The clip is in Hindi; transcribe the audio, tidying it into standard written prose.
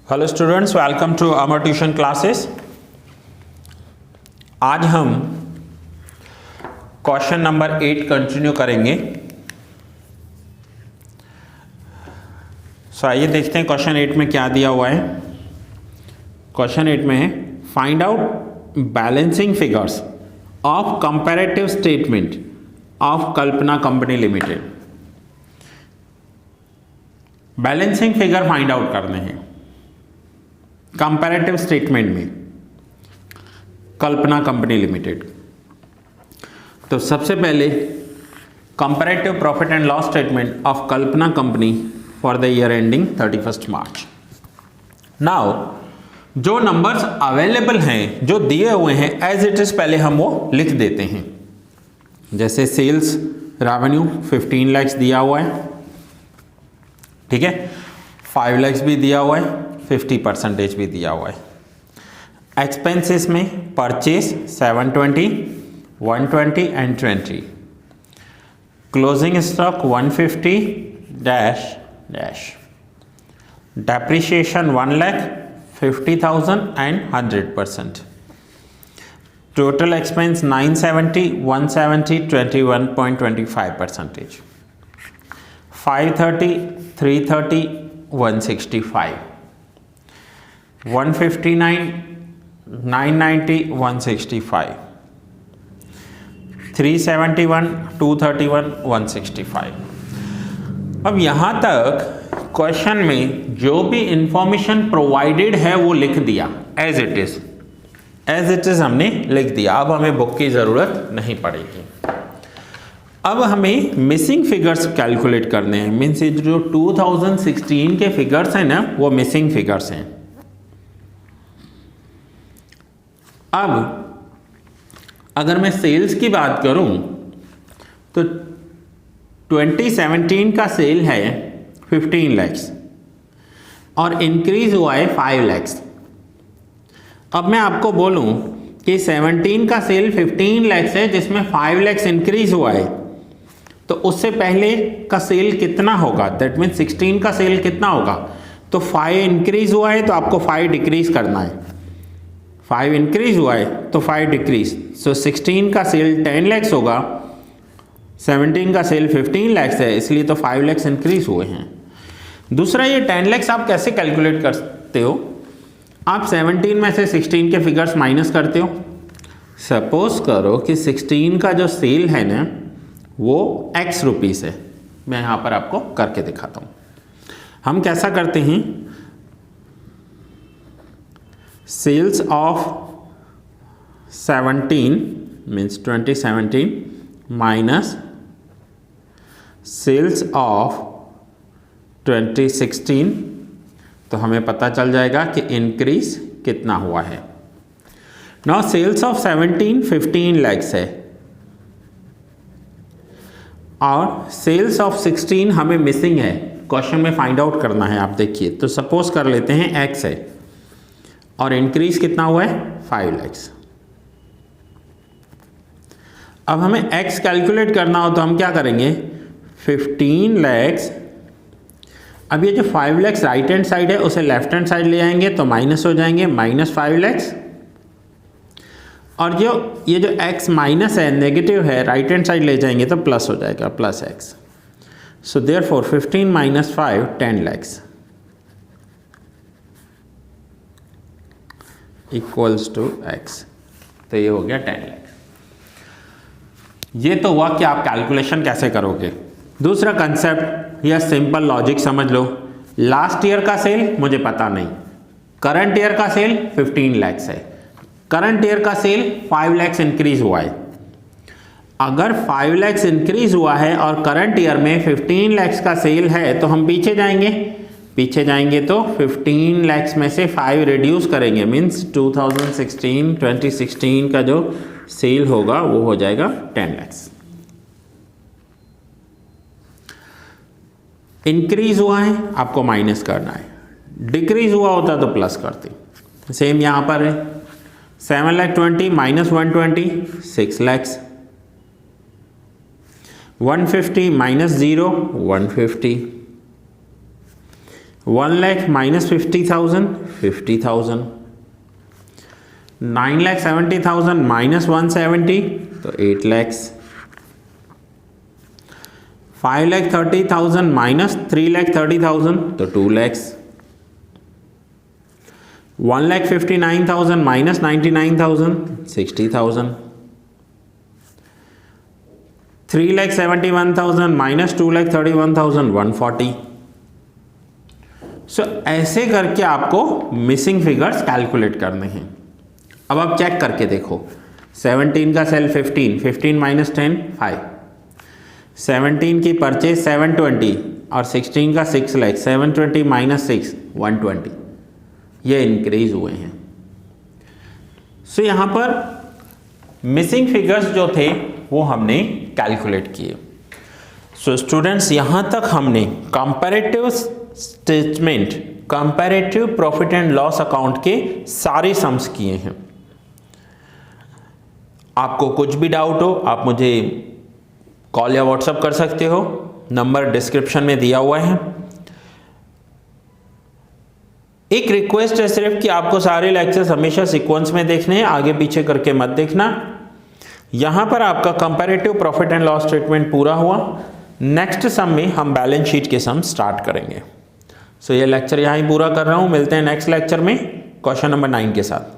Hello students, welcome to Amar tuition classes. आज हम क्वेश्चन नंबर 8 कंटिन्यू करेंगे। आइए देखते हैं क्वेश्चन 8 में क्या दिया हुआ है। क्वेश्चन 8 में है find out balancing figures of comparative statement of Kalpana company limited. Balancing figure find out करने हैं कंपैरेटिव स्टेटमेंट में कल्पना कंपनी लिमिटेड। तो सबसे पहले comparative profit and loss statement of Kalpana company for the year ending 31 March. Now जो नंबर्स अवेलेबल हैं, जो दिए हुए हैं एज इट इज, पहले हम वो लिख देते हैं। जैसे सेल्स रेवेन्यू 15 लाख दिया हुआ है, ठीक है, 5 लाख भी दिया हुआ है, 50% भी दिया हुआ है। एक्सपेंसेस में purchase 720, 120 and 20, closing stock 150 dash dash, depreciation 1,50,000 and 100%, total expense 970, 170, 21.25%, 530, 330, 165, 159, 990, 165, 371, 231, 165। अब यहाँ तक क्वेश्चन में जो भी इंफॉर्मेशन प्रोवाइडेड है वो लिख दिया एज इट इज, हमने लिख दिया। अब हमें बुक की ज़रूरत नहीं पड़ेगी। अब हमें मिसिंग फिगर्स कैलकुलेट करने हैं। मीन्स जो 2016 के फिगर्स हैं ना, वो मिसिंग फिगर्स हैं। अब अगर मैं सेल्स की बात करूं तो 2017 का सेल है 15 लाख और इंक्रीज हुआ है 5 लाख। अब मैं आपको बोलूं कि 17 का सेल 15 लाख है जिसमें 5 लाख इंक्रीज हुआ है, तो उससे पहले का सेल कितना होगा? दैट मीन 16 का सेल कितना होगा? तो 5 इंक्रीज हुआ है तो आपको 5 डिक्रीज करना है। 5 इंक्रीज हुआ है तो 5 डिक्रीज। सो 16 का सेल 10 लाख होगा, 17 का सेल 15 लाख है, इसलिए तो 5 लाख इंक्रीज हुए हैं। दूसरा, ये 10 लाख आप कैसे कैलकुलेट करते हो? आप 17 में से 16 के फिगर्स माइनस करते हो। सपोज करो कि 16 का जो सेल है ना वो x रुपीस है। मैं यहाँ पर आपको करके दिखाता हूँ। हम कैसा करते हैं, sales of 17 means 2017 minus sales of 2016, तो हमें पता चल जाएगा कि इंक्रीज कितना हुआ है। नाउ सेल्स ऑफ 17 15 लाख है और सेल्स ऑफ 16 हमें मिसिंग है, क्वेश्चन में फाइंड आउट करना है। आप देखिए, तो सपोज कर लेते हैं x है और इंक्रीज कितना हुआ है 5 लाख। अब हमें x कैलकुलेट करना हो तो हम क्या करेंगे, 15 लाख। अब ये जो 5 लाख राइट हैंड साइड है उसे लेफ्ट हैंड साइड ले आएंगे तो माइनस हो जाएंगे, -5 लाख। और जो ये जो x माइनस है, नेगेटिव है, राइट हैंड साइड ले जाएंगे तो प्लस हो जाएगा, +x। So therefore 15 - 5 10 lakh equals to x। तो ये हो गया 10 लाख। ये तो हुआ कि आप कैलकुलेशन कैसे करोगे। दूसरा कंसेप्ट या सिंपल लॉजिक समझ लो। लास्ट ईयर का सेल मुझे पता नहीं, करंट ईयर का सेल 15 लाख है, करंट ईयर का सेल 5 लाख इंक्रीज हुआ है। अगर 5 लाख इंक्रीज हुआ है और करंट ईयर में 15 लाख का सेल है तो हम पीछे जाएंगे तो 15 लाख में से 5 रिड्यूस करेंगे, मीन्स 2016 का जो सेल होगा वो हो जाएगा 10 लाख। इंक्रीज हुआ है आपको माइनस करना है, डिक्रीज हुआ होता तो प्लस करते। सेम यहाँ पर है 7,20,000 - 120 6 लाख, 150 - 0 150, 1 लाख माइनस 50,000 50,000, 9,70,000 माइनस 170 तो 8 लैक्स, 5,30,000 माइनस 3,30,000 तो 2 लैक्स, 1,59,000 माइनस 99,000 60,000, 3,71,000 माइनस 2,31,000 140। सो ऐसे करके आपको मिसिंग फिगर्स कैलकुलेट करने हैं। अब आप चेक करके देखो, 17 का सेल 15, 15 माइनस 10 5, 17 की परचेज 720 और 16 का 6 लाख, 720 माइनस 6 120, ये इंक्रीज हुए हैं। सो यहाँ पर मिसिंग फिगर्स जो थे वो हमने कैलकुलेट किए। सो स्टूडेंट्स, यहाँ तक हमने comparative statement, comparative profit and loss account के सारे सम्स किए हैं। आपको कुछ भी डाउट हो आप मुझे कॉल या व्हाट्सएप कर सकते हो, नंबर डिस्क्रिप्शन में दिया हुआ है। एक रिक्वेस्ट है सिर्फ कि आपको सारे लेक्चर्स हमेशा सीक्वेंस में देखने हैं, आगे पीछे करके मत देखना। यहां पर आपका comparative profit and loss statement पूरा हुआ। नेक्स्ट सम में हम बैलेंस शीट के सम स्टार्ट करेंगे। सो ये लेक्चर यहां ही पूरा कर रहा हूं, मिलते हैं नेक्स्ट लेक्चर में क्वेश्चन नंबर 9 के साथ।